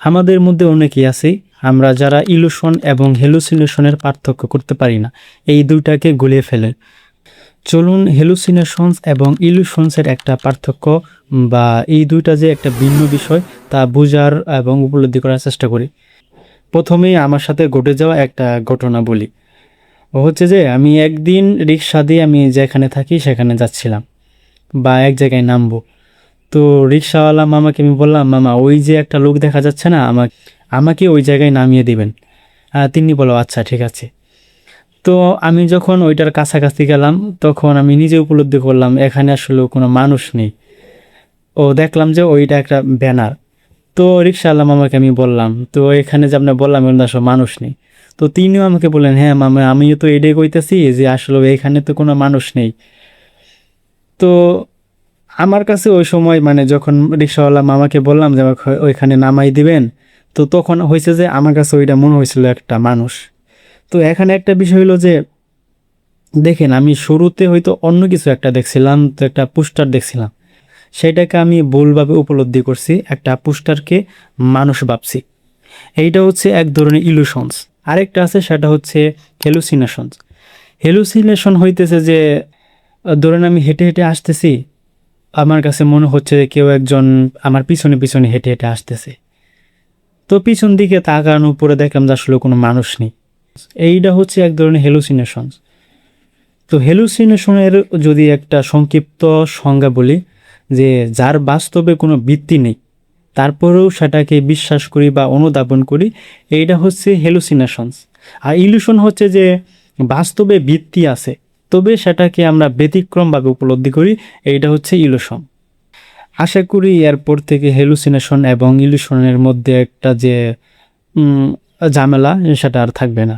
আমাদের মধ্যে অনেকেই আছি আমরা যারা ইলুশন এবং হ্যালুসিনেশনের পার্থক্য করতে পারি না, এই দুইটাকে গুলিয়ে ফেলে। চলুন হ্যালুসিনেশনস এবং ইলুশনসের একটা পার্থক্য বা এই দুইটা যে একটা ভিন্ন বিষয় তা বোঝার এবং উপলব্ধি করার চেষ্টা করি। প্রথমেই আমার সাথে ঘটে যাওয়া একটা ঘটনা বলি। ও হচ্ছে যে আমি একদিন রিক্সা দিয়ে আমি যেখানে থাকি সেখানে যাচ্ছিলাম বা এক জায়গায় নামবো। তো রিক্সাওয়ালা মামাকে আমি বললাম, মামা ওই যে একটা লোক দেখা যাচ্ছে না, আমাকে ওই জায়গায় নামিয়ে দিবেন। তিনি বলো আচ্ছা ঠিক আছে। তো আমি যখন ওইটার কাছাকাছি গেলাম তখন আমি নিজে উপলব্ধি করলাম এখানে আসলে কোনো মানুষ নেই। ও দেখলাম যে ওইটা একটা ব্যানার। তো রিক্সাওয়ালা মামাকে আমি বললাম, তো এখানে যে আপনার বললাম এখানে আসলে মানুষ নেই। তো তিনিও আমাকে বললেন, হ্যাঁ মামা আমিও তো এটাই কইতেছি যে আসলে এখানে তো কোনো মানুষ নেই। তো আমার কাছে ওই সময় মানে যখন রিক্সাওয়ালা মামাকে বললাম যে আমাকে ওইখানে নামাই দিবেন, তো তখন হয়েছে যে আমার কাছে ওইটা মনে হয়েছিল একটা মানুষ। তো এখানে একটা বিষয় হলো যে দেখেন আমি শুরুতে হয়তো অন্য কিছু একটা দেখছিলাম, তো একটা পোস্টার দেখছিলাম, সেটাকে আমি ভুলভাবে উপলব্ধি করছি, একটা পোস্টারকে মানুষ ভাবছি। এইটা হচ্ছে এক ধরনের ইলুশনস। আরেকটা আছে সেটা হচ্ছে হ্যালুসিনেশনস। হ্যালুসিনেশন হইতেছে যে ধরেন আমি হেঁটে হেঁটে আসতেছি, আমার কাছে মনে হচ্ছে যে কেউ একজন আমার পিছনে পিছনে হেঁটে হেঁটে আসতেছে। তো পিছন দিকে তাকানোর উপরে দেখলাম যে আসলে কোনো মানুষ নেই। এইটা হচ্ছে এক ধরনের হ্যালুসিনেশন। তো হ্যালুসিনেশনের যদি একটা সংক্ষিপ্ত সংজ্ঞা বলি, যে যার বাস্তবে কোনো ভিত্তি নেই তারপরেও সেটাকে বিশ্বাস করি বা অনুধাবন করি, এইটা হচ্ছে হ্যালুসিনেশনস। আর ইলিউশন হচ্ছে যে বাস্তবে ভিত্তি আছে তবে সেটাকে আমরা ব্যতিক্রমভাবে উপলব্ধি করি, এইটা হচ্ছে ইলিউশন। আশা করি এরপর থেকে হ্যালুসিনেশন এবং ইলিউশনের মধ্যে একটা যে উম, ঝামেলা সেটা আর থাকবে না।